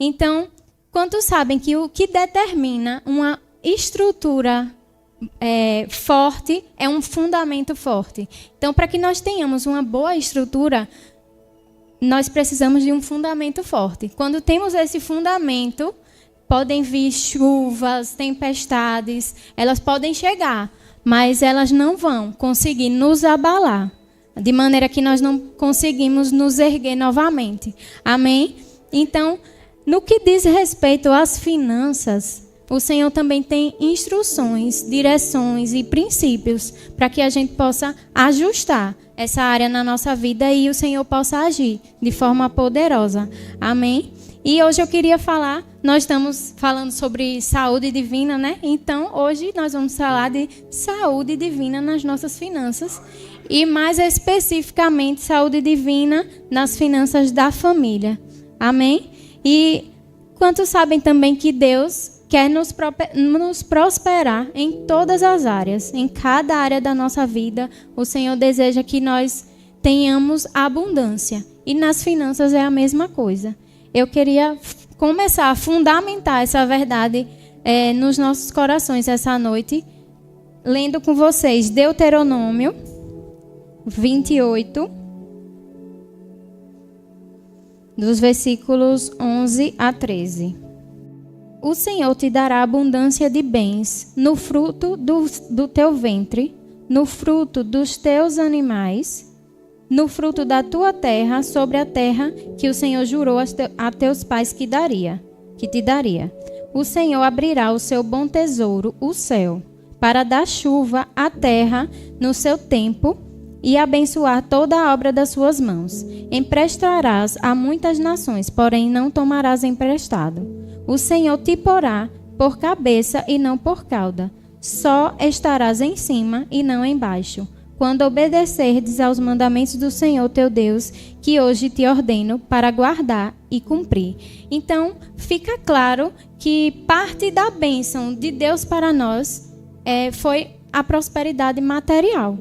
Então, quantos sabem que o que determina uma estrutura forte é um fundamento forte? Então, para que nós tenhamos uma boa estrutura, nós precisamos de um fundamento forte. Quando temos esse fundamento, podem vir chuvas, tempestades, elas podem chegar, mas elas não vão conseguir nos abalar, de maneira que nós não conseguimos nos erguer novamente. Amém? Então, no que diz respeito às finanças, o Senhor também tem instruções, direções e princípios para que a gente possa ajustar essa área na nossa vida e o Senhor possa agir de forma poderosa. Amém? E hoje eu queria falar, nós estamos falando sobre saúde divina, né? Então, hoje nós vamos falar de saúde divina nas nossas finanças e mais especificamente saúde divina nas finanças da família. Amém? E quantos sabem também que Deus quer nos prosperar em todas as áreas, em cada área da nossa vida. O Senhor deseja que nós tenhamos abundância. E nas finanças é a mesma coisa. Eu queria começar a fundamentar essa verdade nos nossos corações essa noite, lendo com vocês Deuteronômio 28, dos versículos 11 a 13. O Senhor te dará abundância de bens no fruto do teu ventre, no fruto dos teus animais, no fruto da tua terra, sobre a terra que o Senhor jurou a teus pais que te daria. O Senhor abrirá o seu bom tesouro, o céu, para dar chuva à terra no seu tempo e abençoar toda a obra das suas mãos. Emprestarás a muitas nações, porém não tomarás emprestado. O Senhor te porá por cabeça e não por cauda. Só estarás em cima e não embaixo, quando obedecerdes aos mandamentos do Senhor teu Deus, que hoje te ordeno para guardar e cumprir. Então, fica claro que parte da bênção de Deus para nós foi a prosperidade material.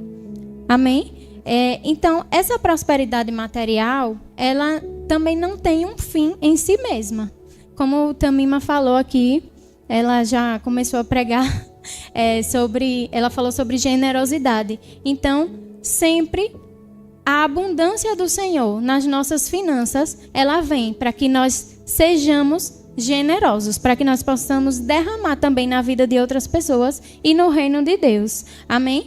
Amém? Então, essa prosperidade material, ela também não tem um fim em si mesma. Como o Tamima falou aqui, ela já começou a pregar ela falou sobre generosidade. Então, sempre a abundância do Senhor nas nossas finanças, ela vem para que nós sejamos generosos, para que nós possamos derramar também na vida de outras pessoas e no reino de Deus. Amém?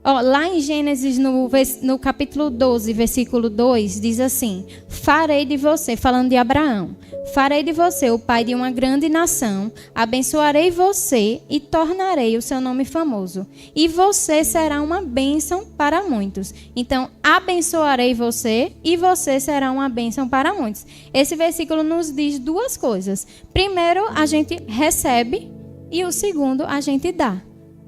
Lá em Gênesis, no capítulo 12, versículo 2, diz assim: farei de você, falando de Abraão, farei de você o pai de uma grande nação, abençoarei você e tornarei o seu nome famoso. E você será uma bênção para muitos. Então, abençoarei você e você será uma bênção para muitos. Esse versículo nos diz duas coisas. Primeiro, a gente recebe e o segundo, a gente dá.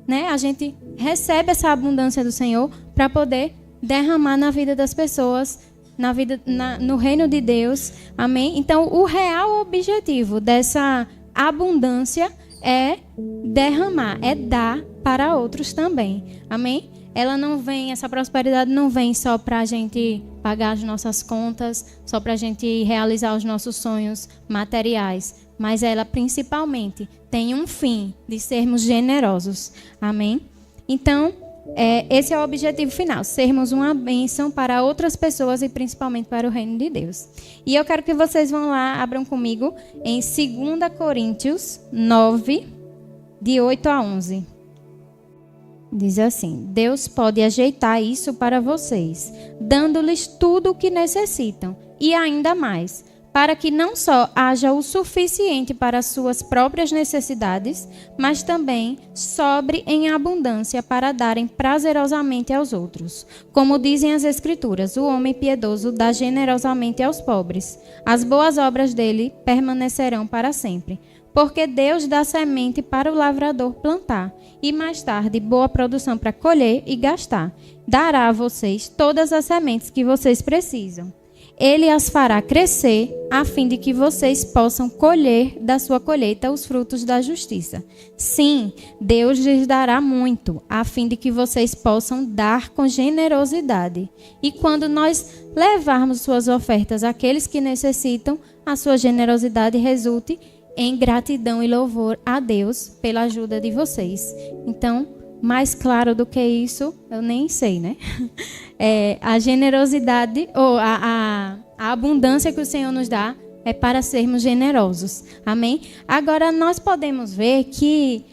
Né? A gente recebe essa abundância do Senhor para poder derramar na vida das pessoas, no reino de Deus. Amém? Então, o real objetivo dessa abundância é derramar, é dar para outros também. Amém? Essa prosperidade não vem só para a gente pagar as nossas contas, só para a gente realizar os nossos sonhos materiais, mas ela principalmente tem um fim de sermos generosos. Amém? Então, esse é o objetivo final, sermos uma bênção para outras pessoas e principalmente para o reino de Deus. E eu quero que vocês vão lá, abram comigo, em 2 Coríntios 9, de 8 a 11. Diz assim: Deus pode ajeitar isso para vocês, dando-lhes tudo o que necessitam e ainda mais, para que não só haja o suficiente para as suas próprias necessidades, mas também sobre em abundância para darem prazerosamente aos outros. Como dizem as Escrituras, o homem piedoso dá generosamente aos pobres. As boas obras dele permanecerão para sempre. Porque Deus dá semente para o lavrador plantar, e mais tarde boa produção para colher e gastar. Dará a vocês todas as sementes que vocês precisam. Ele as fará crescer, a fim de que vocês possam colher da sua colheita os frutos da justiça. Sim, Deus lhes dará muito, a fim de que vocês possam dar com generosidade. E quando nós levarmos suas ofertas àqueles que necessitam, a sua generosidade resulte em gratidão e louvor a Deus pela ajuda de vocês. Então, mais claro do que isso, eu nem sei, né? A generosidade ou a abundância que o Senhor nos dá é para sermos generosos. Amém? Agora, nós podemos ver que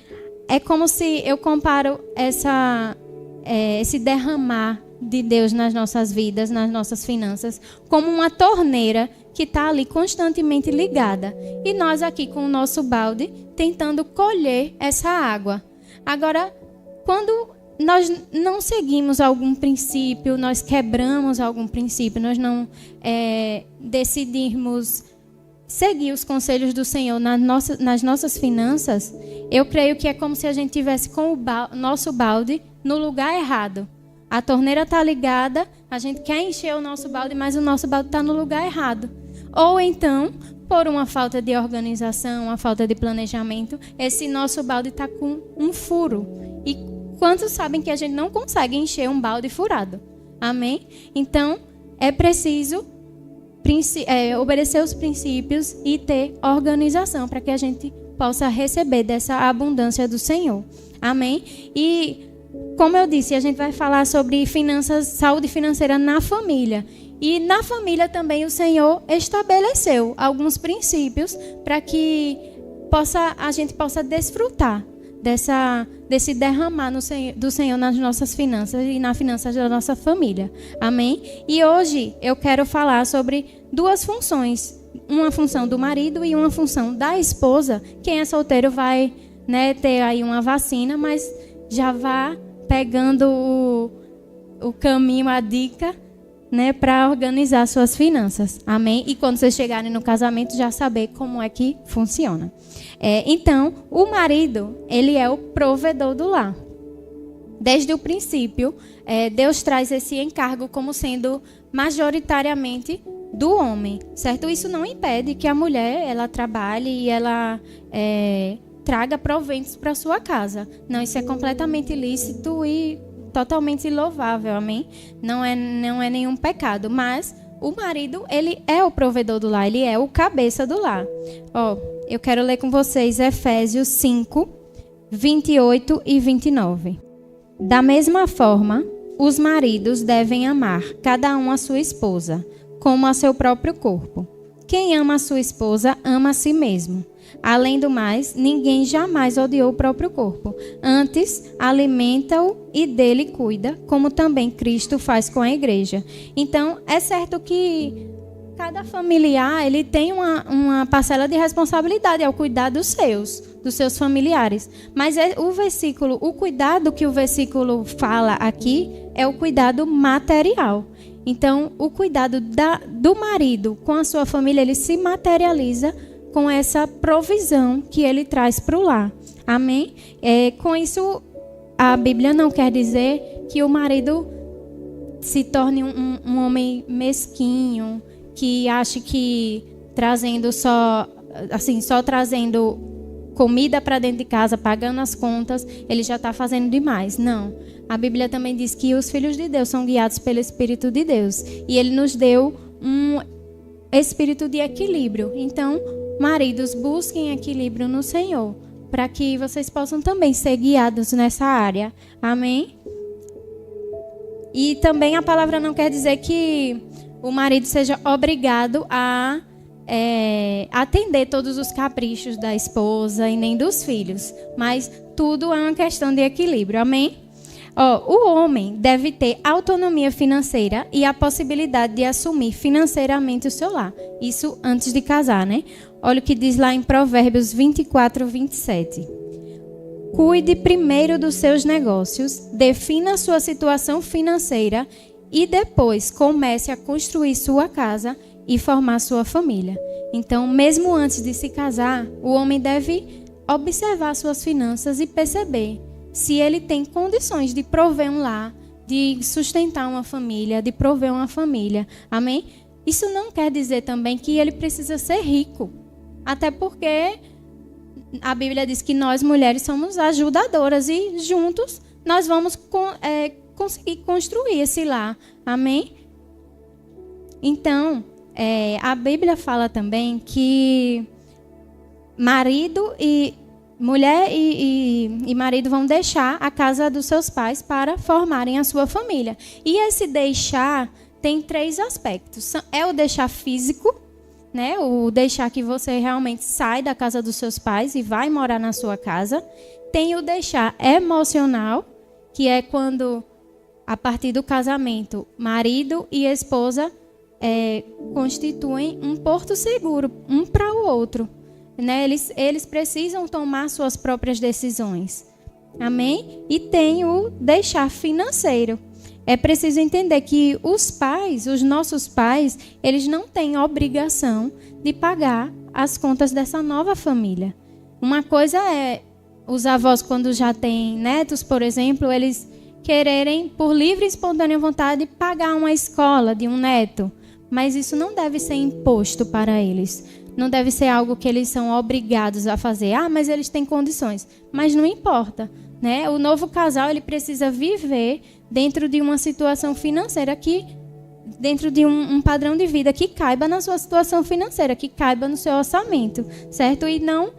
é como se eu comparo esse derramar de Deus nas nossas vidas, nas nossas finanças, como uma torneira que está ali constantemente ligada. E nós aqui com o nosso balde tentando colher essa água. Agora, quando nós não seguimos algum princípio, nós quebramos algum princípio, nós não decidirmos seguir os conselhos do Senhor nas nossas finanças, eu creio que é como se a gente tivesse com o nosso balde no lugar errado. A torneira está ligada, a gente quer encher o nosso balde, mas o nosso balde está no lugar errado. Ou então, por uma falta de organização, uma falta de planejamento, esse nosso balde está com um furo. E quantos sabem que a gente não consegue encher um balde furado? Amém? Então, é preciso obedecer os princípios e ter organização para que a gente possa receber dessa abundância do Senhor. Amém? E, como eu disse, a gente vai falar sobre finanças, saúde financeira na família. E na família também o Senhor estabeleceu alguns princípios para que a gente possa desfrutar desse derramar do Senhor nas nossas finanças e nas finanças da nossa família. Amém? E hoje eu quero falar sobre duas funções. Uma função do marido e uma função da esposa. Quem é solteiro vai, ter aí uma vacina, mas já vá pegando o caminho, a dica, para organizar suas finanças. Amém? E quando vocês chegarem no casamento, já saber como é que funciona. Então, o marido, ele é o provedor do lar. Desde o princípio, Deus traz esse encargo como sendo majoritariamente do homem, certo? Isso não impede que a mulher, ela trabalhe e ela traga proventos para sua casa. Não, isso é completamente lícito e totalmente louvável, amém? Não é nenhum pecado, mas o marido, ele é o provedor do lar, ele é o cabeça do lar. Eu quero ler com vocês Efésios 5, 28 e 29. Da mesma forma, os maridos devem amar cada um a sua esposa, como a seu próprio corpo. Quem ama a sua esposa, ama a si mesmo. Além do mais, ninguém jamais odiou o próprio corpo. Antes, alimenta-o e dele cuida, como também Cristo faz com a igreja. Então, é certo que cada familiar ele tem uma parcela de responsabilidade ao cuidar dos seus familiares. Mas o cuidado que o versículo fala aqui é o cuidado material. Então, o cuidado do marido com a sua família, ele se materializa com essa provisão que ele traz para o lar. Amém? Com isso, a Bíblia não quer dizer que o marido se torne um homem mesquinho, que ache que só trazendo comida para dentro de casa, pagando as contas, ele já está fazendo demais. Não. A Bíblia também diz que os filhos de Deus são guiados pelo Espírito de Deus. E ele nos deu um espírito de equilíbrio. Então, maridos, busquem equilíbrio no Senhor, para que vocês possam também ser guiados nessa área. Amém? E também a palavra não quer dizer que o marido seja obrigado a atender todos os caprichos da esposa e nem dos filhos. Mas tudo é uma questão de equilíbrio. Amém? O homem deve ter autonomia financeira e a possibilidade de assumir financeiramente o seu lar. Isso antes de casar, né? Olha o que diz lá em Provérbios 24, 27. Cuide primeiro dos seus negócios, defina sua situação financeira e depois comece a construir sua casa e formar sua família. Então, mesmo antes de se casar, o homem deve observar suas finanças e perceber se ele tem condições de prover um lar, de sustentar uma família, de prover uma família. Amém? Isso não quer dizer também que ele precisa ser rico. Até porque a Bíblia diz que nós mulheres somos ajudadoras e juntos nós vamos conseguir construir esse lar. Amém? Então, a Bíblia fala também que mulher e marido vão deixar a casa dos seus pais para formarem a sua família. E esse deixar tem 3 aspectos. É o deixar físico, né? O deixar que você realmente sai da casa dos seus pais e vai morar na sua casa. Tem o deixar emocional, que é quando, a partir do casamento, marido e esposa constituem um porto seguro, um para o outro. Né? Eles precisam tomar suas próprias decisões. Amém? E tem o deixar financeiro. É preciso entender que os nossos pais, eles não têm obrigação de pagar as contas dessa nova família. Uma coisa é os avós, quando já têm netos, por exemplo, eles quererem, por livre e espontânea vontade, pagar uma escola de um neto. Mas isso não deve ser imposto para eles. Não deve ser algo que eles são obrigados a fazer. Mas eles têm condições. Mas não importa, né? O novo casal, ele precisa viver dentro de uma situação financeira dentro de um padrão de vida que caiba na sua situação financeira, que caiba no seu orçamento, certo? E não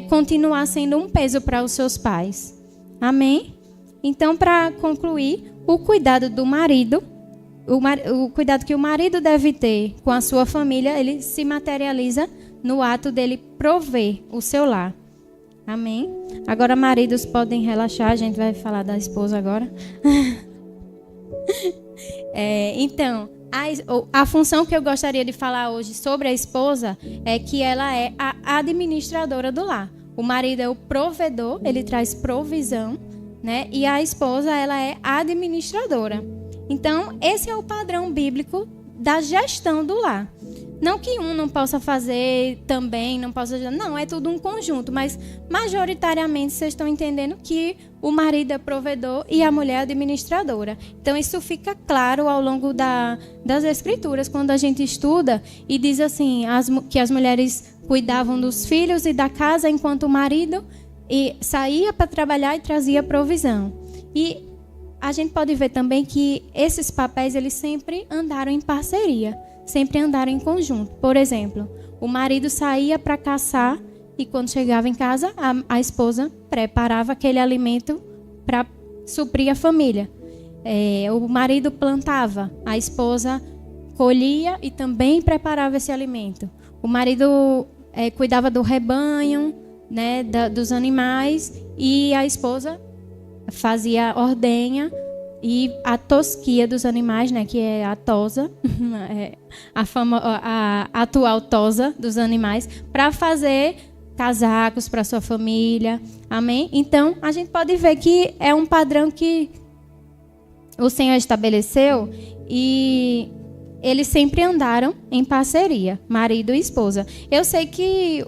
continuar sendo um peso para os seus pais. Amém? Então, para concluir, o cuidado do marido, o cuidado que o marido deve ter com a sua família, ele se materializa no ato dele prover o seu lar. Amém? Agora, maridos podem relaxar, a gente vai falar da esposa agora. Então, a função que eu gostaria de falar hoje sobre a esposa é que ela é a administradora do lar. O marido é o provedor, ele traz provisão, né? E a esposa, ela é a administradora. Então, esse é o padrão bíblico da gestão do lar. Não que um não possa fazer também, não possa... Não, é tudo um conjunto. Mas, majoritariamente, vocês estão entendendo que o marido é provedor e a mulher é administradora. Então, isso fica claro ao longo das Escrituras, quando a gente estuda e diz assim, que as mulheres cuidavam dos filhos e da casa, enquanto o marido saía para trabalhar e trazia provisão. E a gente pode ver também que esses papéis, eles sempre andaram em parceria. Sempre andaram em conjunto. Por exemplo, o marido saía para caçar e quando chegava em casa, a esposa preparava aquele alimento para suprir a família. O marido plantava, a esposa colhia e também preparava esse alimento. O marido cuidava do rebanho, né, dos animais, e a esposa fazia ordenha e a tosquia dos animais, né, que é a tosa, a atual tosa dos animais, para fazer casacos para sua família. Amém? Então, a gente pode ver que é um padrão que o Senhor estabeleceu e eles sempre andaram em parceria, marido e esposa. Eu sei que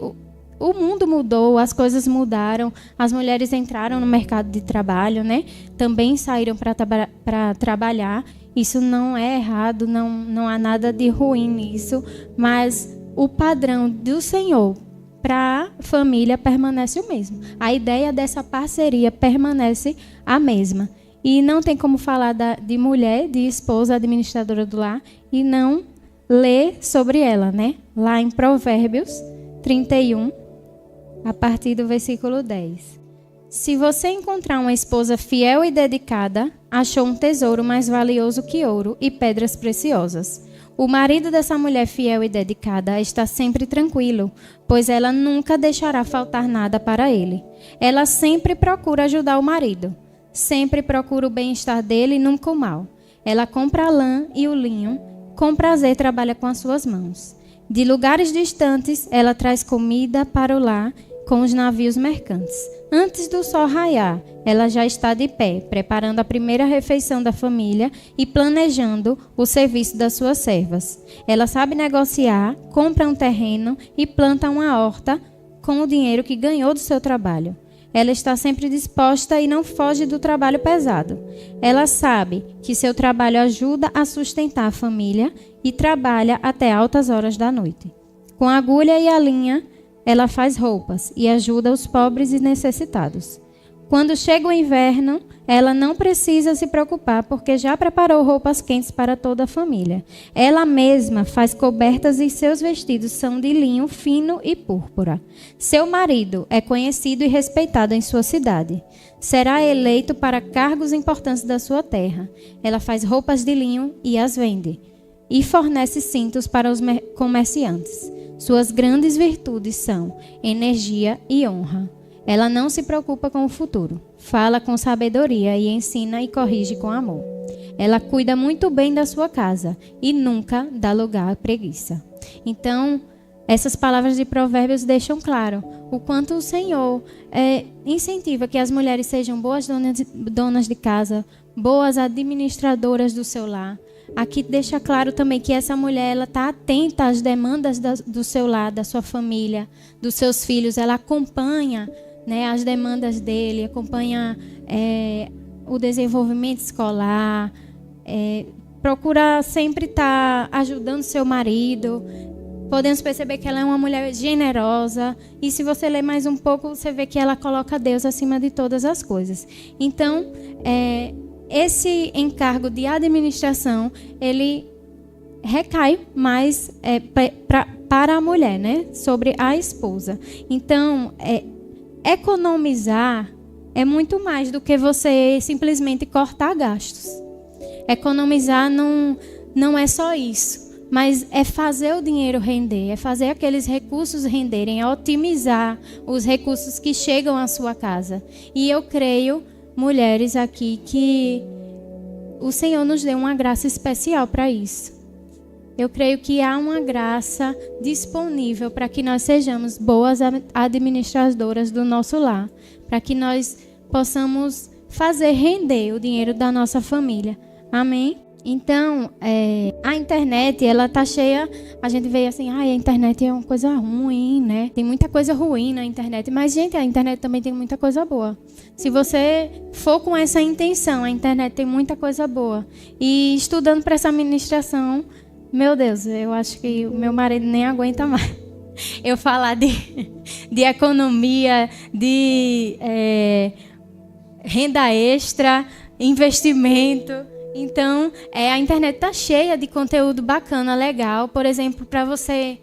o mundo mudou, as coisas mudaram, as mulheres entraram no mercado de trabalho, né? Também saíram para trabalhar. Isso não é errado, não há nada de ruim nisso, mas o padrão do Senhor para a família permanece o mesmo. A ideia dessa parceria permanece a mesma. E não tem como falar de mulher, de esposa, administradora do lar, e não ler sobre ela, né? Lá em Provérbios 31, a partir do versículo 10. Se você encontrar uma esposa fiel e dedicada, achou um tesouro mais valioso que ouro e pedras preciosas. O marido dessa mulher fiel e dedicada está sempre tranquilo, pois ela nunca deixará faltar nada para ele. Ela sempre procura ajudar o marido, sempre procura o bem-estar dele e nunca o mal. Ela compra a lã e o linho, com prazer trabalha com as suas mãos. De lugares distantes, ela traz comida para o lar com os navios mercantes. Antes do sol raiar, ela já está de pé, preparando a primeira refeição da família e planejando o serviço das suas servas. Ela sabe negociar, compra um terreno e planta uma horta com o dinheiro que ganhou do seu trabalho. Ela está sempre disposta e não foge do trabalho pesado. Ela sabe que seu trabalho ajuda a sustentar a família e trabalha até altas horas da noite. Com a agulha e a linha, ela faz roupas e ajuda os pobres e necessitados. Quando chega o inverno, ela não precisa se preocupar porque já preparou roupas quentes para toda a família. Ela mesma faz cobertas e seus vestidos são de linho fino e púrpura. Seu marido é conhecido e respeitado em sua cidade. Será eleito para cargos importantes da sua terra. Ela faz roupas de linho e as vende. E fornece cintos para os comerciantes. Suas grandes virtudes são energia e honra. Ela não se preocupa com o futuro. Fala com sabedoria e ensina e corrige com amor. Ela cuida muito bem da sua casa e nunca dá lugar à preguiça. Então, essas palavras de Provérbios deixam claro o quanto o Senhor incentiva que as mulheres sejam boas donas de casa, boas administradoras do seu lar. Aqui deixa claro também que essa mulher ela está atenta às demandas do seu lar, da sua família, dos seus filhos. Ela acompanha, né, as demandas dele, acompanha o desenvolvimento escolar, procura sempre estar ajudando seu marido. Podemos perceber que ela é uma mulher generosa. E se você ler mais um pouco, você vê que ela coloca Deus acima de todas as coisas. Então, esse encargo de administração, ele recai mais para a mulher, né? Sobre a esposa. Então, economizar é muito mais do que você simplesmente cortar gastos. Economizar não é só isso, mas é fazer o dinheiro render, é fazer aqueles recursos renderem, é otimizar os recursos que chegam à sua casa. E eu creio, mulheres aqui, que o Senhor nos deu uma graça especial para isso. Eu creio que há uma graça disponível para que nós sejamos boas administradoras do nosso lar, para que nós possamos fazer render o dinheiro da nossa família. Amém? Então, a internet, ela tá cheia, a gente vê assim, a internet é uma coisa ruim, né? Tem muita coisa ruim na internet, mas, gente, a internet também tem muita coisa boa. Se você for com essa intenção, a internet tem muita coisa boa. E estudando para essa administração, meu Deus, eu acho que o meu marido nem aguenta mais. Eu falar de economia, de renda extra, investimento. Então, a internet está cheia de conteúdo bacana, legal. Por exemplo, para você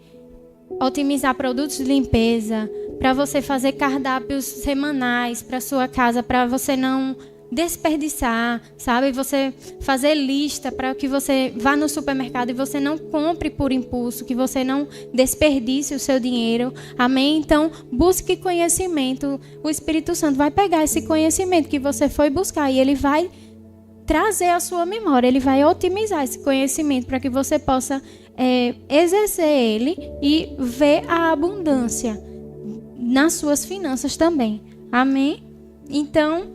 otimizar produtos de limpeza, para você fazer cardápios semanais para sua casa, para você não desperdiçar, sabe? Você fazer lista para que você vá no supermercado e você não compre por impulso, que você não desperdice o seu dinheiro. Amém? Então, busque conhecimento. O Espírito Santo vai pegar esse conhecimento que você foi buscar e ele vai trazer a sua memória, ele vai otimizar esse conhecimento para que você possa exercer ele e ver a abundância nas suas finanças também. Amém? Então,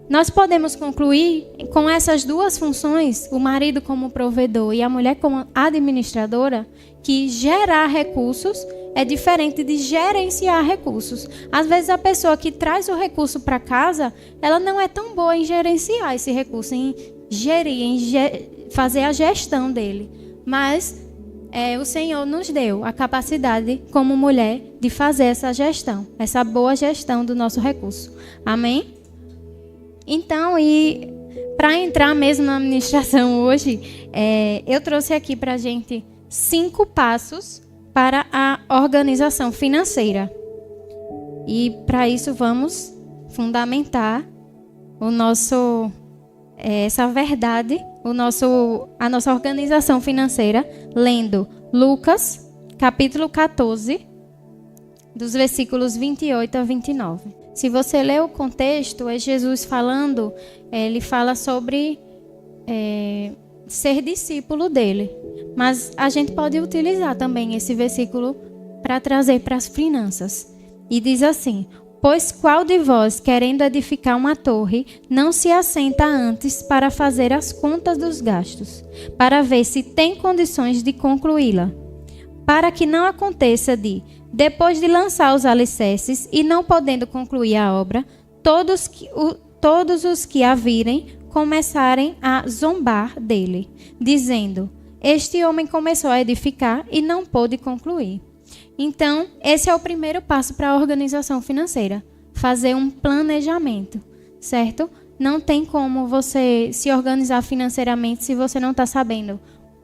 nós podemos concluir com essas duas funções, o marido como provedor e a mulher como administradora, que gerar recursos é diferente de gerenciar recursos. Às vezes a pessoa que traz o recurso para casa, ela não é tão boa em gerenciar esse recurso, em gerir, fazer a gestão dele. Mas o Senhor nos deu a capacidade, como mulher, de fazer essa gestão, essa boa gestão do nosso recurso. Amém? Então, e para entrar mesmo na administração hoje, eu trouxe aqui para a gente 5 passos para a organização financeira. E para isso vamos fundamentar essa verdade, a nossa organização financeira, lendo Lucas, capítulo 14, dos versículos 28 a 29. Se você ler o contexto, é Jesus falando, ele fala sobre ser discípulo dele. Mas a gente pode utilizar também esse versículo para trazer para as finanças. E diz assim: pois qual de vós, querendo edificar uma torre, não se assenta antes para fazer as contas dos gastos, para ver se tem condições de concluí-la? Para que não aconteça depois de lançar os alicerces e não podendo concluir a obra, todos os que a virem começarem a zombar dele, dizendo: este homem começou a edificar e não pôde concluir. Então, esse é o primeiro passo para a organização financeira. Fazer um planejamento, certo? Não tem como você se organizar financeiramente se você não está sabendo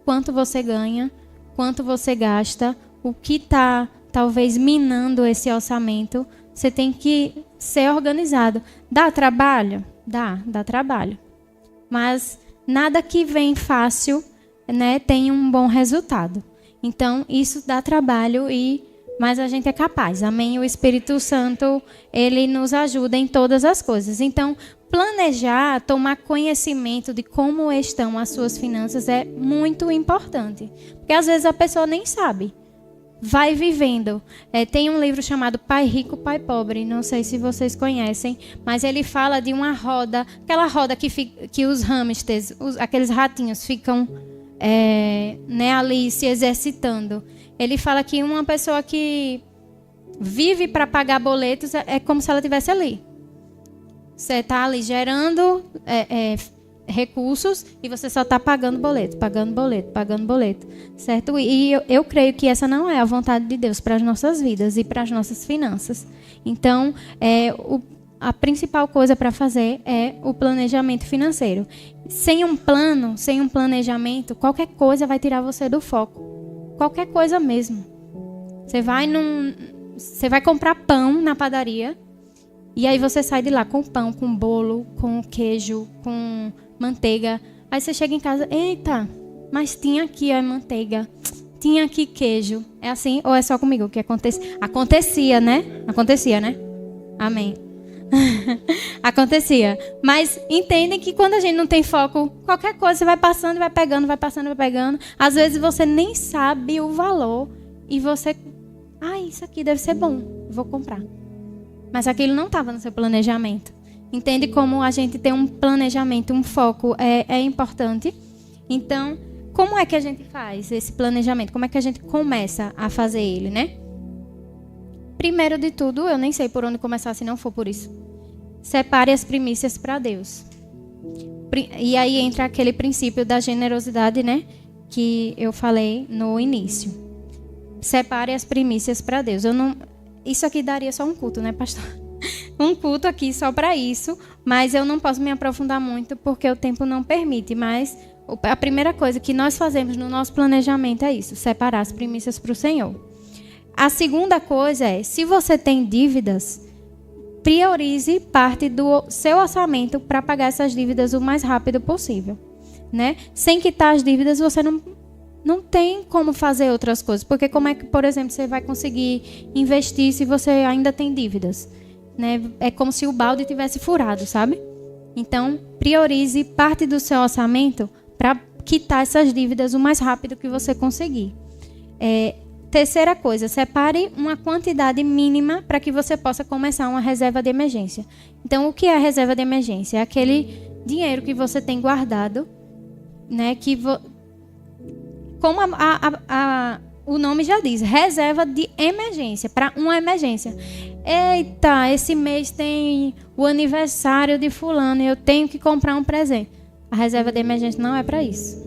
quanto você ganha, quanto você gasta, o que está talvez minando esse orçamento. Você tem que ser organizado. Dá trabalho? Dá trabalho. Mas nada que vem fácil, né, tem um bom resultado. Então, isso dá trabalho, mas a gente é capaz. Amém? O Espírito Santo, ele nos ajuda em todas as coisas. Então, planejar, tomar conhecimento de como estão as suas finanças é muito importante. Porque às vezes a pessoa nem sabe. Vai vivendo. Tem um livro chamado Pai Rico, Pai Pobre. Não sei se vocês conhecem, mas ele fala de uma roda, aquela roda que os hamsters, aqueles ratinhos ficam ali se exercitando. Ele fala que uma pessoa que vive para pagar boletos é como se ela estivesse ali. Você está ali gerando recursos e você só está pagando boleto, certo? E eu creio que essa não é a vontade de Deus para as nossas vidas e para as nossas finanças. Então, a principal coisa para fazer é o planejamento financeiro. Sem um plano, sem um planejamento, qualquer coisa vai tirar você do foco. Qualquer coisa mesmo. Você vai comprar pão na padaria e aí você sai de lá com pão, com bolo, com queijo, com manteiga. Aí você chega em casa, eita, mas tinha aqui a manteiga, tinha aqui queijo. É assim ou é só comigo que acontece? Acontecia, né? Amém. Acontecia. Mas entendem que quando a gente não tem foco, qualquer coisa você vai passando, vai pegando. Às vezes você nem sabe o valor e você, isso aqui deve ser bom, vou comprar. Mas aquilo não estava no seu planejamento. Entende como a gente ter um planejamento, um foco é importante? Então, como é que a gente faz esse planejamento? Como é que a gente começa a fazer ele, né? Primeiro de tudo, eu nem sei por onde começar se não for por isso. Separe as primícias para Deus. E aí entra aquele princípio da generosidade, né? Que eu falei no início. Separe as primícias para Deus. Isso aqui daria só um culto, né, pastor? Um culto aqui só para isso, mas eu não posso me aprofundar muito porque o tempo não permite. Mas a primeira coisa que nós fazemos no nosso planejamento é isso, separar as primícias para o Senhor. A segunda coisa é, se você tem dívidas, priorize parte do seu orçamento para pagar essas dívidas o mais rápido possível, né? Sem quitar as dívidas, você não tem como fazer outras coisas. Porque como é que, por exemplo, você vai conseguir investir se você ainda tem dívidas? Né? É como se o balde tivesse furado, sabe? Então, priorize parte do seu orçamento para quitar essas dívidas o mais rápido que você conseguir. Terceira coisa, separe uma quantidade mínima para que você possa começar uma reserva de emergência. Então, o que é a reserva de emergência? É aquele dinheiro que você tem guardado, né? Como o nome já diz, reserva de emergência, para uma emergência. Eita, esse mês tem o aniversário de fulano e eu tenho que comprar um presente. A reserva de emergência não é para isso.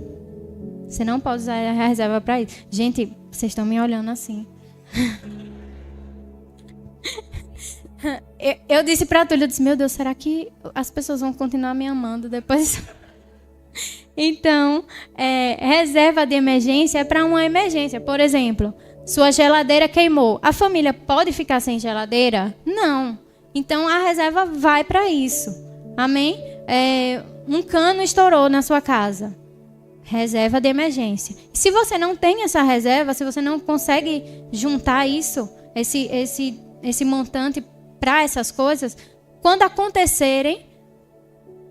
Você não pode usar a reserva para isso. Gente, vocês estão me olhando assim. Eu disse para a Túlia, eu disse, meu Deus, será que as pessoas vão continuar me amando depois? Então, reserva de emergência é para uma emergência. Por exemplo, sua geladeira queimou. A família pode ficar sem geladeira? Não. Então, a reserva vai para isso. Amém? Um cano estourou na sua casa. Reserva de emergência. Se você não tem essa reserva, se você não consegue juntar isso, esse montante para essas coisas, quando acontecerem,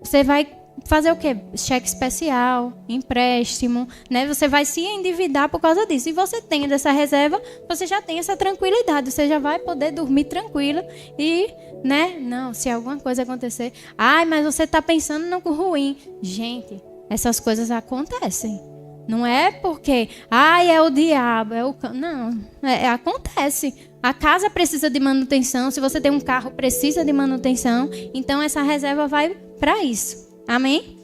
você vai fazer o quê? Cheque especial, empréstimo, né? Você vai se endividar por causa disso. E você tem dessa reserva, você já tem essa tranquilidade. Você já vai poder dormir tranquila e, né? Não, se alguma coisa acontecer, mas você está pensando no ruim. Gente, essas coisas acontecem. Não é porque, é o diabo, não, acontece. A casa precisa de manutenção. Se você tem um carro, precisa de manutenção. Então, essa reserva vai para isso. Amém?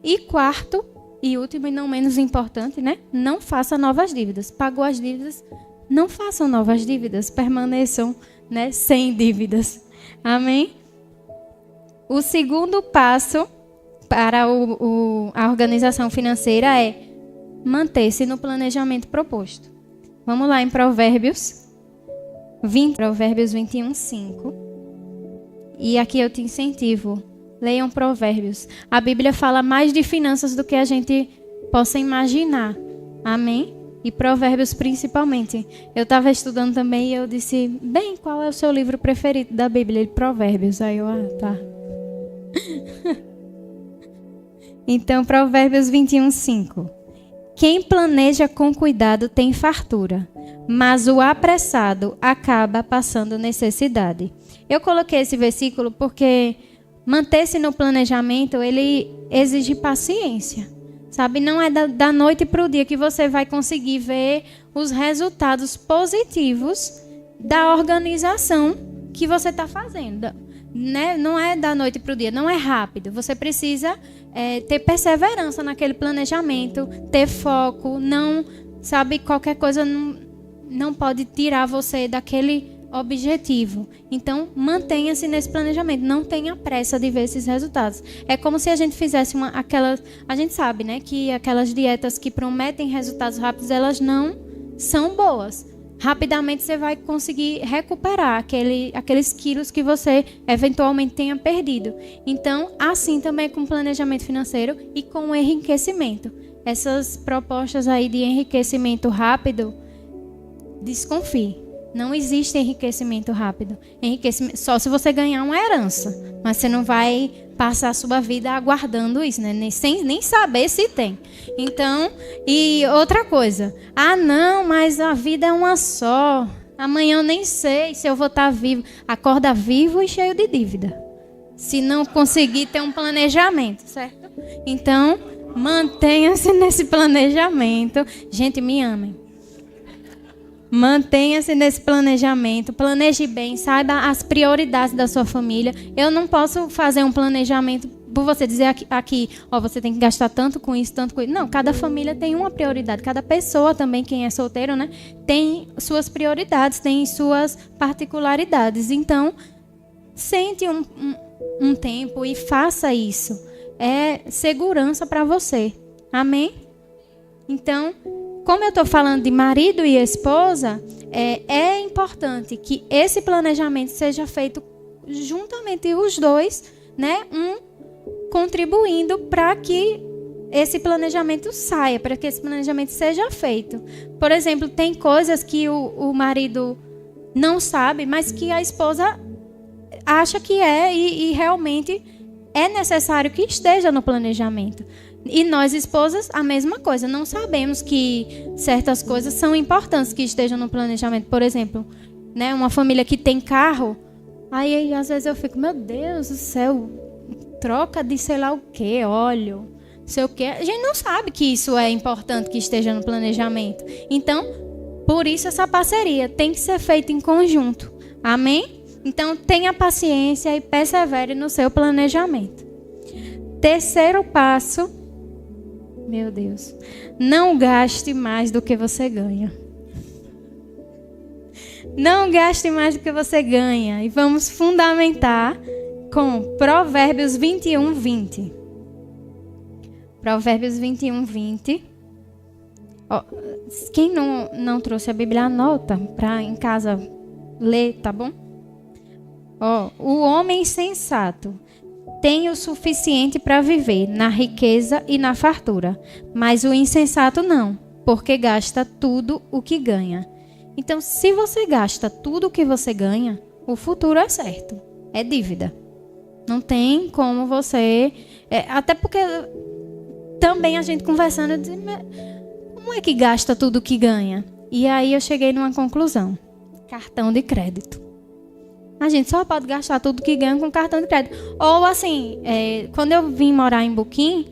E quarto e último e não menos importante, né? Não faça novas dívidas. Pagou as dívidas, não façam novas dívidas. Permaneçam, né, sem dívidas. Amém? O segundo passo para a organização financeira é manter-se no planejamento proposto. Vamos lá em Provérbios 21, 5. E aqui eu te incentivo. Leiam Provérbios. A Bíblia fala mais de finanças do que a gente possa imaginar. Amém? E Provérbios principalmente. Eu estava estudando também e eu disse, bem, qual é o seu livro preferido da Bíblia? Ele, Provérbios. Aí eu, tá. Então, Provérbios 21, 5. Quem planeja com cuidado tem fartura, mas o apressado acaba passando necessidade. Eu coloquei esse versículo porque manter-se no planejamento, ele exige paciência. Sabe, não é da noite para o dia que você vai conseguir ver os resultados positivos da organização que você está fazendo. Né? Não é da noite para o dia, não é rápido. Você precisa ter perseverança naquele planejamento, ter foco, não, sabe, qualquer coisa não pode tirar você daquele objetivo. Então, mantenha-se nesse planejamento, não tenha pressa de ver esses resultados. É como se a gente fizesse a gente sabe, né, que aquelas dietas que prometem resultados rápidos, elas não são boas. Rapidamente você vai conseguir recuperar aqueles quilos que você eventualmente tenha perdido. Então, assim também com o planejamento financeiro e com o enriquecimento. Essas propostas aí de enriquecimento rápido, desconfie. Não existe enriquecimento rápido. Enriquecimento só se você ganhar uma herança. Mas você não vai passar a sua vida aguardando isso, né? Nem saber se tem. Então, e outra coisa. Ah, não, mas a vida é uma só. Amanhã eu nem sei se eu vou estar vivo. Acorda vivo e cheio de dívida. Se não conseguir ter um planejamento, certo? Então, mantenha-se nesse planejamento. Gente, me amem. Mantenha-se nesse planejamento, planeje bem, saiba as prioridades da sua família. Eu não posso fazer um planejamento por você dizer aqui, você tem que gastar tanto com isso, tanto com isso. Não, cada família tem uma prioridade, cada pessoa também, quem é solteiro, né, tem suas prioridades, tem suas particularidades. Então, sente um tempo e faça isso. É segurança para você. Amém? Então, como eu estou falando de marido e esposa, é importante que esse planejamento seja feito juntamente os dois, né? Contribuindo para que esse planejamento saia, para que esse planejamento seja feito. Por exemplo, tem coisas que o marido não sabe, mas que a esposa acha que e realmente é necessário que esteja no planejamento. E nós, esposas, a mesma coisa. Não sabemos que certas coisas são importantes que estejam no planejamento. Por exemplo, né, uma família que tem carro, aí às vezes eu fico, meu Deus do céu, troca de sei lá o que, óleo, sei o que. A gente não sabe que isso é importante que esteja no planejamento. Então, por isso essa parceria tem que ser feita em conjunto. Amém? Então, tenha paciência e persevere no seu planejamento. Terceiro passo. Meu Deus. Não gaste mais do que você ganha. Não gaste mais do que você ganha. E vamos fundamentar com Provérbios 21, 20. Provérbios 21, 20. Quem não trouxe a Bíblia, anota para em casa ler, tá bom? O homem sensato tem o suficiente para viver na riqueza e na fartura, mas o insensato não, porque gasta tudo o que ganha. Então, se você gasta tudo o que você ganha, o futuro é certo, é dívida. Não tem como você... até porque também a gente conversando, eu disse, como é que gasta tudo o que ganha? E aí eu cheguei numa conclusão. Cartão de crédito. A gente só pode gastar tudo que ganha com cartão de crédito. Ou assim, quando eu vim morar em Buquim,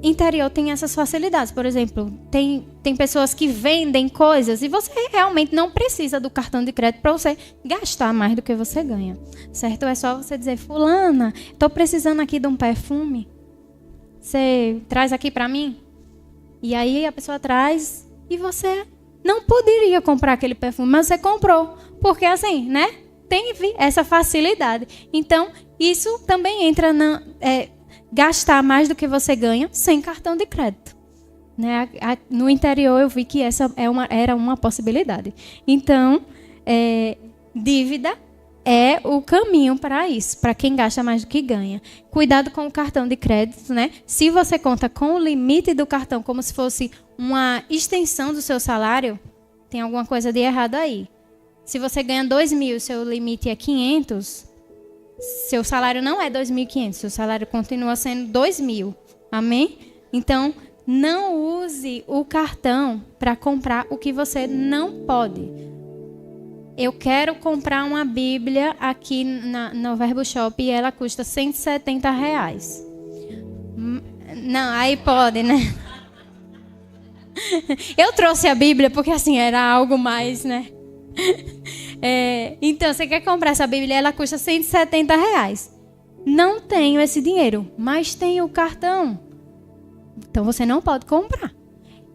interior tem essas facilidades. Por exemplo, tem pessoas que vendem coisas e você realmente não precisa do cartão de crédito para você gastar mais do que você ganha, certo? É só você dizer: fulana, estou precisando aqui de um perfume, você traz aqui para mim? E aí a pessoa traz e você não poderia comprar aquele perfume, mas você comprou, porque assim, né? Tem essa facilidade. Então, isso também entra na... gastar mais do que você ganha sem cartão de crédito, né? No interior eu vi que essa era uma possibilidade. Então, dívida é o caminho para isso, para quem gasta mais do que ganha. Cuidado com o cartão de crédito, né? Se você conta com o limite do cartão como se fosse uma extensão do seu salário, tem alguma coisa de errado aí. Se você ganha 2.000, seu limite é 500, seu salário não é 2.500, seu salário continua sendo 2.000. Amém? Então, não use o cartão para comprar o que você não pode. Eu quero comprar uma Bíblia aqui no Verbo Shop e ela custa R$170. Não, aí pode, né? Eu trouxe a Bíblia porque assim era algo mais, né? Então, você quer comprar essa Bíblia, ela custa R$170. Não tenho esse dinheiro, mas tenho o cartão. Então, você não pode comprar.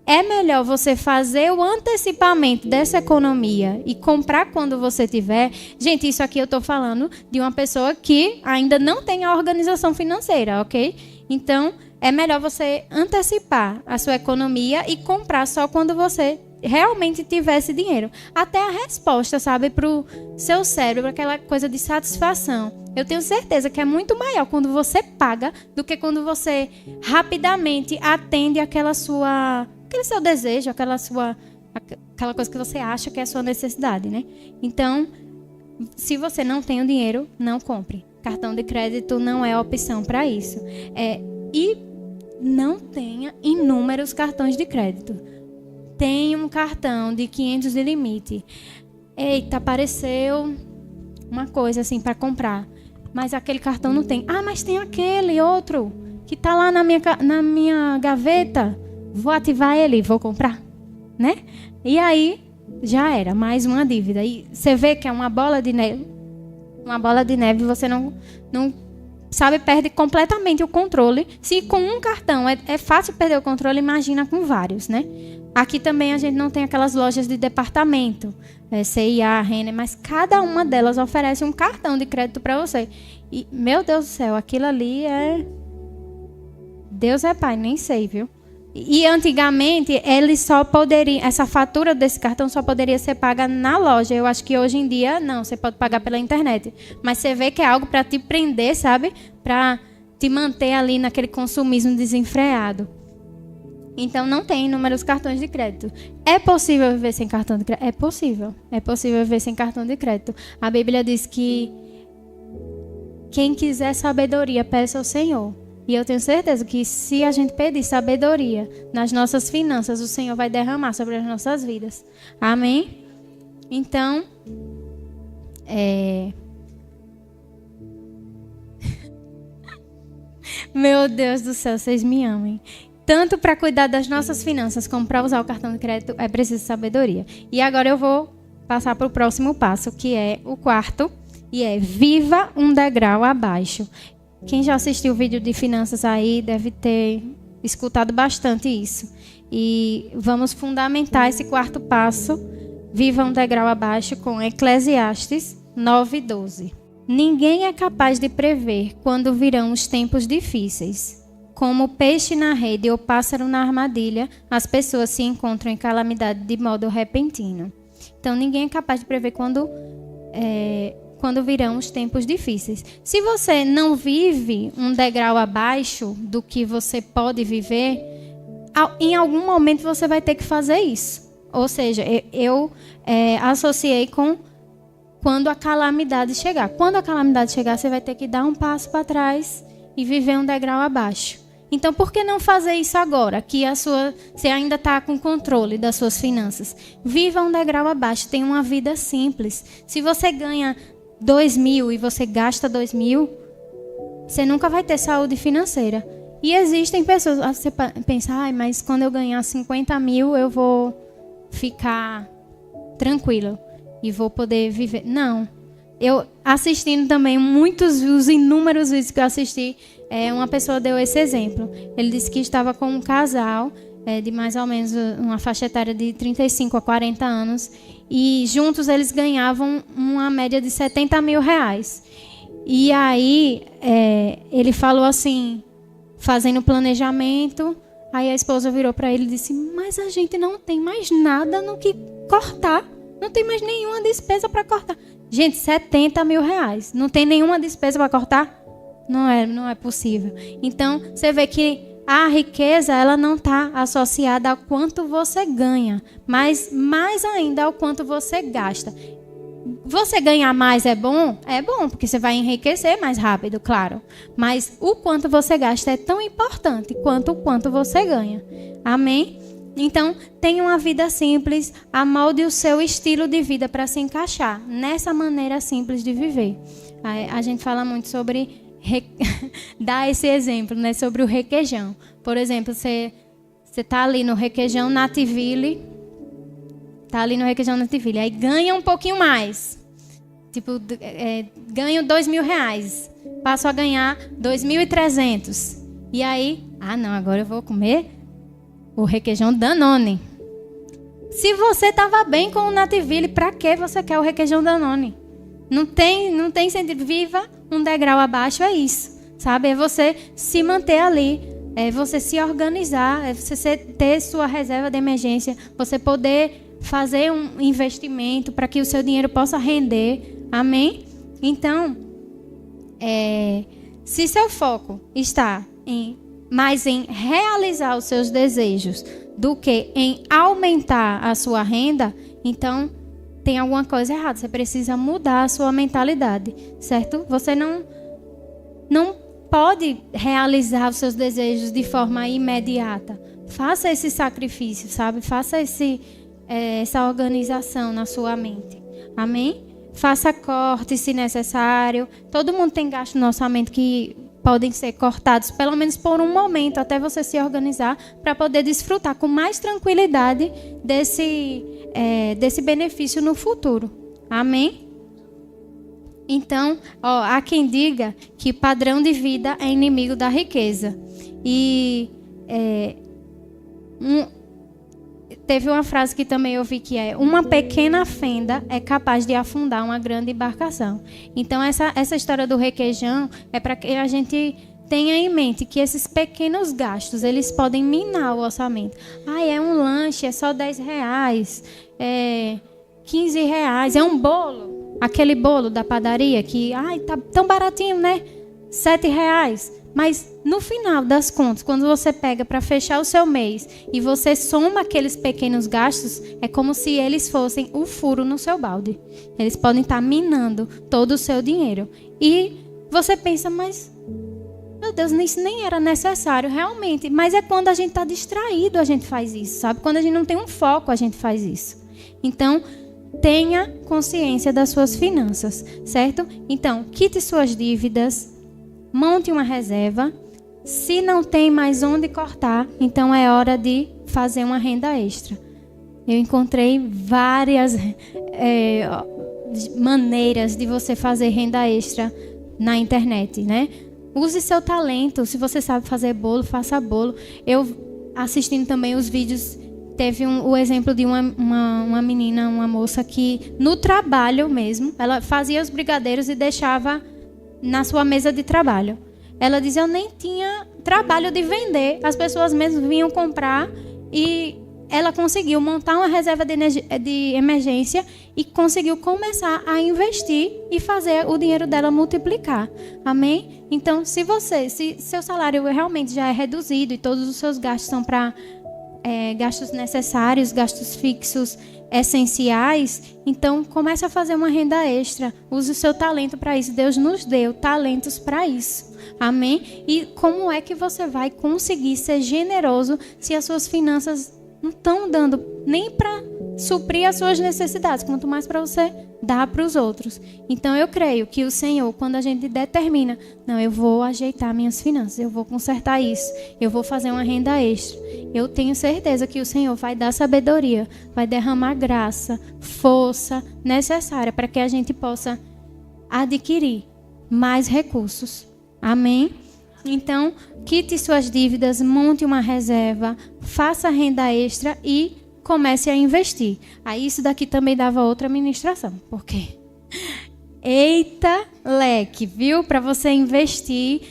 É melhor você fazer o antecipamento dessa economia e comprar quando você tiver. Gente, isso aqui eu estou falando de uma pessoa que ainda não tem a organização financeira, ok? Então, é melhor você antecipar a sua economia e comprar só quando você realmente tivesse dinheiro. Até a resposta, sabe, para o seu cérebro, aquela coisa de satisfação. Eu tenho certeza que é muito maior quando você paga do que quando você rapidamente atende aquele seu desejo, aquela coisa que você acha que é a sua necessidade, né? Então, se você não tem o dinheiro, não compre. Cartão de crédito não é opção para isso. E não tenha inúmeros cartões de crédito. Tem um cartão de 500 de limite. Eita, apareceu uma coisa assim para comprar. Mas aquele cartão não tem. Ah, mas tem aquele outro que está lá na minha gaveta. Vou ativar ele e vou comprar, né? E aí, já era. Mais uma dívida. E você vê que é uma bola de neve. Uma bola de neve, você não sabe, perde completamente o controle. Se com um cartão é fácil perder o controle, imagina com vários, né? Aqui também a gente não tem aquelas lojas de departamento, C&A, Renner, mas cada uma delas oferece um cartão de crédito para você. E, meu Deus do céu, aquilo ali é... Deus é pai, nem sei, viu? E antigamente, essa fatura desse cartão só poderia ser paga na loja. Eu acho que hoje em dia, não, você pode pagar pela internet. Mas você vê que é algo para te prender, sabe? Para te manter ali naquele consumismo desenfreado. Então, não tem inúmeros cartões de crédito. É possível viver sem cartão de crédito? É possível. É possível viver sem cartão de crédito. A Bíblia diz que quem quiser sabedoria, peça ao Senhor. E eu tenho certeza que se a gente pedir sabedoria nas nossas finanças, o Senhor vai derramar sobre as nossas vidas. Amém? Então, meu Deus do céu, vocês me amem. Tanto para cuidar das nossas finanças como para usar o cartão de crédito, é preciso sabedoria. E agora eu vou passar para o próximo passo, que é o quarto, e é viva um degrau abaixo. Quem já assistiu o vídeo de finanças aí deve ter escutado bastante isso. E vamos fundamentar esse quarto passo, viva um degrau abaixo, com Eclesiastes 9:12. Ninguém é capaz de prever quando virão os tempos difíceis. Como o peixe na rede ou pássaro na armadilha, as pessoas se encontram em calamidade de modo repentino. Então, ninguém é capaz de prever quando virão os tempos difíceis. Se você não vive um degrau abaixo do que você pode viver, em algum momento você vai ter que fazer isso. Ou seja, eu associei com quando a calamidade chegar. Quando a calamidade chegar, você vai ter que dar um passo para trás e viver um degrau abaixo. Então, por que não fazer isso agora, que você ainda está com controle das suas finanças? Viva um degrau abaixo, tenha uma vida simples. Se você ganha 2.000 e você gasta 2.000, você nunca vai ter saúde financeira. E existem pessoas, você pensa, mas quando eu ganhar 50 mil eu vou ficar tranquilo e vou poder viver. Não. Eu assistindo também os inúmeros vídeos que eu assisti, uma pessoa deu esse exemplo. Ele disse que estava com um casal de mais ou menos uma faixa etária de 35 a 40 anos e juntos eles ganhavam uma média de 70 mil reais. E aí ele falou assim, fazendo planejamento, aí a esposa virou para ele e disse, mas a gente não tem mais nada no que cortar, não tem mais nenhuma despesa para cortar. Gente, 70 mil reais, não tem nenhuma despesa para cortar? Não é possível. Então, você vê que a riqueza, ela não está associada ao quanto você ganha, mas mais ainda ao quanto você gasta. Você ganhar mais é bom? É bom, porque você vai enriquecer mais rápido, claro. Mas o quanto você gasta é tão importante quanto o quanto você ganha. Amém? Então, tenha uma vida simples, amolde o seu estilo de vida para se encaixar nessa maneira simples de viver. A gente fala muito sobre dar esse exemplo, né, sobre o requeijão. Por exemplo, você está ali no requeijão Nativille, aí ganha um pouquinho mais. Tipo, ganho 2.000 reais, passo a ganhar 2.300. E aí, não, agora eu vou comer o requeijão Danone. Se você estava bem com o Nativille, para que você quer o requeijão Danone? Não tem sentido. Viva um degrau abaixo, é isso. Sabe? É você se manter ali, é você se organizar, é você ter sua reserva de emergência, você poder fazer um investimento para que o seu dinheiro possa render. Amém? Então, se seu foco está mais em realizar os seus desejos do que em aumentar a sua renda, então tem alguma coisa errada. Você precisa mudar a sua mentalidade, certo? Você não pode realizar os seus desejos de forma imediata. Faça esse sacrifício, sabe? Faça essa organização na sua mente. Amém? Faça cortes se necessário. Todo mundo tem gasto no orçamento que podem ser cortados, pelo menos por um momento, até você se organizar para poder desfrutar com mais tranquilidade desse benefício no futuro. Amém? Então, há quem diga que padrão de vida é inimigo da riqueza. E teve uma frase que também eu vi que uma pequena fenda é capaz de afundar uma grande embarcação. Então, essa história do requeijão é para que a gente tenha em mente que esses pequenos gastos, eles podem minar o orçamento. É um lanche, é só 10 reais, 15 reais, é um bolo. Aquele bolo da padaria que, tá tão baratinho, né? 7 reais. Mas no final das contas, quando você pega para fechar o seu mês e você soma aqueles pequenos gastos, é como se eles fossem o furo no seu balde. Eles podem estar minando todo o seu dinheiro. E você pensa, mas, meu Deus, isso nem era necessário realmente. Mas é quando a gente está distraído, a gente faz isso, sabe? Quando a gente não tem um foco, a gente faz isso. Então, tenha consciência das suas finanças, certo? Então, quite suas dívidas, monte uma reserva. Se não tem mais onde cortar, então é hora de fazer uma renda extra. Eu encontrei várias maneiras de você fazer renda extra na internet, né? Use seu talento. Se você sabe fazer bolo, faça bolo. Eu, assistindo também os vídeos, teve o exemplo de uma menina, uma moça que no trabalho mesmo, ela fazia os brigadeiros e deixava na sua mesa de trabalho. Ela dizia, eu nem tinha trabalho de vender. As pessoas mesmo vinham comprar e ela conseguiu montar uma reserva de emergência e conseguiu começar a investir e fazer o dinheiro dela multiplicar. Amém? Então, se seu salário realmente já é reduzido e todos os seus gastos são para gastos necessários, gastos fixos, essenciais, então comece a fazer uma renda extra. Use o seu talento para isso. Deus nos deu talentos para isso. Amém? E como é que você vai conseguir ser generoso se as suas finanças não estão dando nem para suprir as suas necessidades, quanto mais para você dar para os outros. Então eu creio que o Senhor, quando a gente determina, não, eu vou ajeitar minhas finanças, eu vou consertar isso, eu vou fazer uma renda extra, eu tenho certeza que o Senhor vai dar sabedoria, vai derramar graça, força necessária para que a gente possa adquirir mais recursos. Amém? Então, quite suas dívidas, monte uma reserva, faça renda extra e comece a investir. Aí isso daqui também dava outra ministração. Por quê? Eita leque, viu? Para você investir,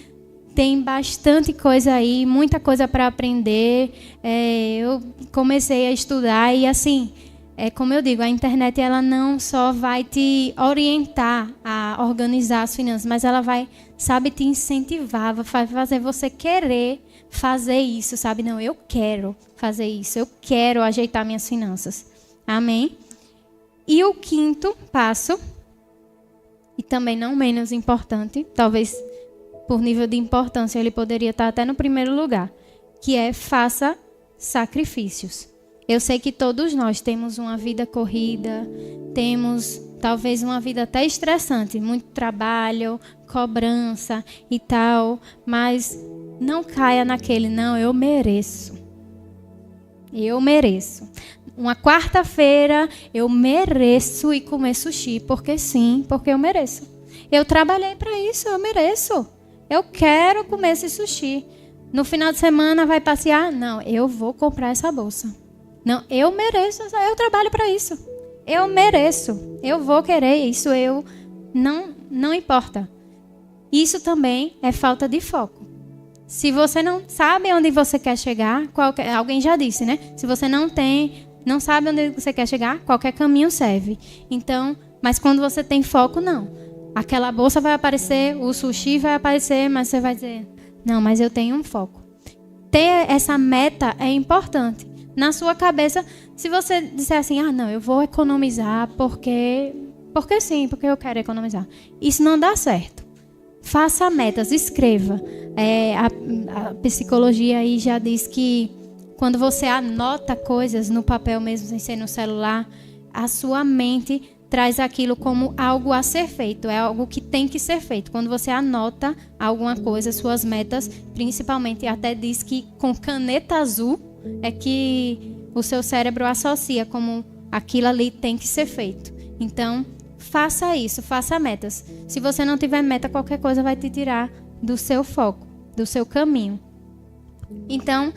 tem bastante coisa aí, muita coisa para aprender. Eu comecei a estudar e assim, como eu digo, a internet ela não só vai te orientar a organizar as finanças, mas ela vai, sabe, te incentivar, vai fazer você querer fazer isso, sabe? Não, eu quero fazer isso, eu quero ajeitar minhas finanças. Amém? E o quinto passo, e também não menos importante, talvez por nível de importância ele poderia estar até no primeiro lugar, que é faça sacrifícios. Eu sei que todos nós temos uma vida corrida, temos talvez uma vida até estressante, muito trabalho, cobrança e tal, mas não caia naquele, não, eu mereço. Eu mereço. Uma quarta-feira eu mereço ir comer sushi, porque sim, porque eu mereço. Eu trabalhei para isso, eu mereço. Eu quero comer esse sushi. No final de semana vai passear? Não, eu vou comprar essa bolsa. Não, eu mereço, eu trabalho para isso. Eu mereço, eu vou querer isso, não importa. Isso também é falta de foco. Se você não sabe onde você quer chegar, alguém já disse, né? Se você não sabe onde você quer chegar, qualquer caminho serve. Então, mas quando você tem foco, não. Aquela bolsa vai aparecer, o sushi vai aparecer, mas você vai dizer, não, mas eu tenho um foco. Ter essa meta é importante. Na sua cabeça, se você disser assim, não, eu vou economizar porque sim, porque eu quero economizar. Isso não dá certo. Faça metas, escreva. A psicologia aí já diz que quando você anota coisas no papel mesmo, sem ser no celular, a sua mente traz aquilo como algo a ser feito, é algo que tem que ser feito. Quando você anota alguma coisa, suas metas, principalmente até diz que com caneta azul é que o seu cérebro associa como aquilo ali tem que ser feito. Então, faça isso, faça metas. Se você não tiver meta, qualquer coisa vai te tirar do seu foco, do seu caminho. Então,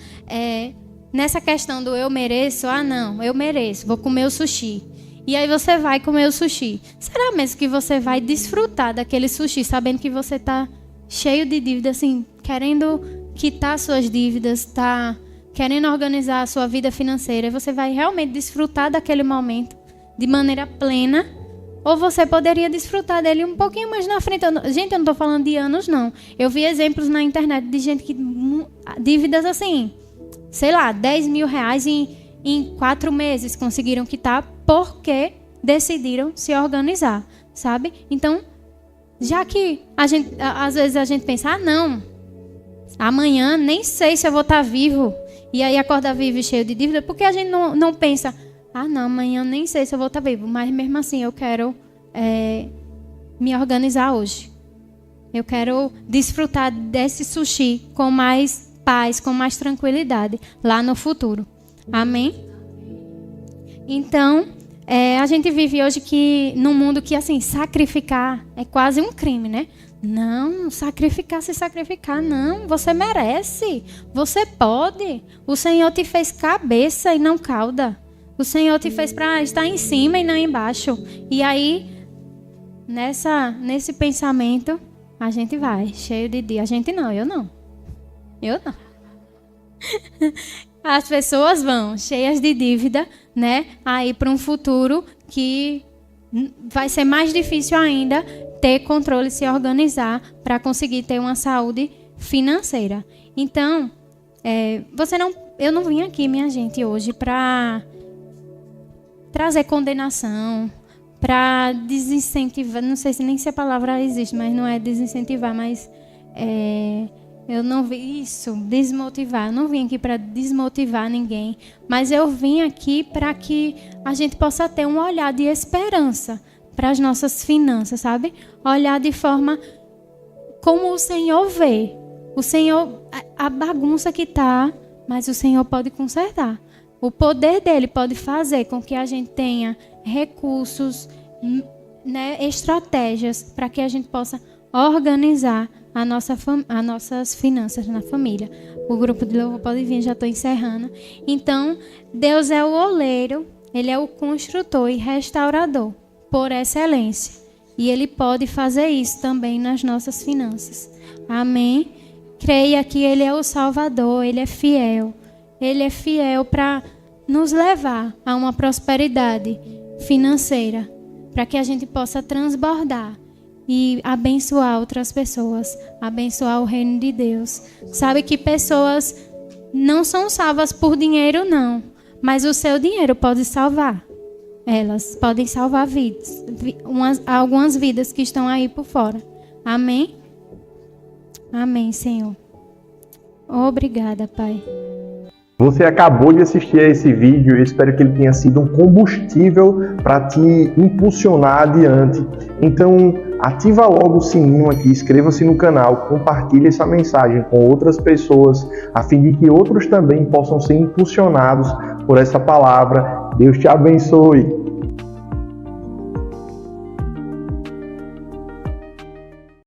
nessa questão do eu mereço, não, eu mereço, vou comer o sushi. E aí você vai comer o sushi. Será mesmo que você vai desfrutar daquele sushi, sabendo que você está cheio de dívida, assim, querendo quitar suas dívidas, está querendo organizar a sua vida financeira? Você vai realmente desfrutar daquele momento de maneira plena? Ou você poderia desfrutar dele um pouquinho mais na frente? Gente, eu não estou falando de anos, não. Eu vi exemplos na internet de gente que... dívidas assim, sei lá, 10 mil reais em 4 meses conseguiram quitar porque decidiram se organizar, sabe? Então, já que às vezes a gente pensa, não, amanhã nem sei se eu vou estar vivo, e aí acorda vivo e cheio de dívida, porque a gente não pensa, não, amanhã nem sei se eu vou estar vivo, mas mesmo assim eu quero me organizar hoje. Eu quero desfrutar desse sushi com mais paz, com mais tranquilidade lá no futuro. Amém? Então, a gente vive hoje num mundo que, assim, sacrificar é quase um crime, né? Não, se sacrificar, não. Você merece, você pode. O Senhor te fez cabeça e não cauda. O Senhor te fez para estar em cima e não embaixo. E aí, nesse pensamento, a gente vai, cheio de dia. A gente não, eu não. Eu não. As pessoas vão cheias de dívida, né? Aí para um futuro que vai ser mais difícil ainda ter controle, se organizar para conseguir ter uma saúde financeira. Então, eu não vim aqui, minha gente, hoje para trazer condenação, para desincentivar, não sei se nem se a palavra existe, mas não é desincentivar, mas Eu não vi isso, desmotivar. Eu não vim aqui para desmotivar ninguém, mas eu vim aqui para que a gente possa ter um olhar de esperança para as nossas finanças, sabe? Olhar de forma como o Senhor vê. O Senhor, a bagunça que está, mas o Senhor pode consertar. O poder dele pode fazer com que a gente tenha recursos, né, estratégias para que a gente possa organizar as nossas finanças na família. O grupo de louvor pode vir, já estou encerrando. Então, Deus é o oleiro, Ele é o construtor e restaurador por excelência. E Ele pode fazer isso também nas nossas finanças. Amém? Creia que Ele é o Salvador, Ele é fiel. Ele é fiel para nos levar a uma prosperidade financeira, para que a gente possa transbordar e abençoar outras pessoas, abençoar o reino de Deus. Sabe que pessoas não são salvas por dinheiro, não, mas o seu dinheiro pode salvar. Elas podem salvar vidas, algumas vidas que estão aí por fora. Amém? Amém, Senhor. Obrigada, Pai. Você acabou de assistir a esse vídeo, eu espero que ele tenha sido um combustível para te impulsionar adiante. Então, ativa logo o sininho aqui, inscreva-se no canal, compartilhe essa mensagem com outras pessoas, a fim de que outros também possam ser impulsionados por essa palavra. Deus te abençoe.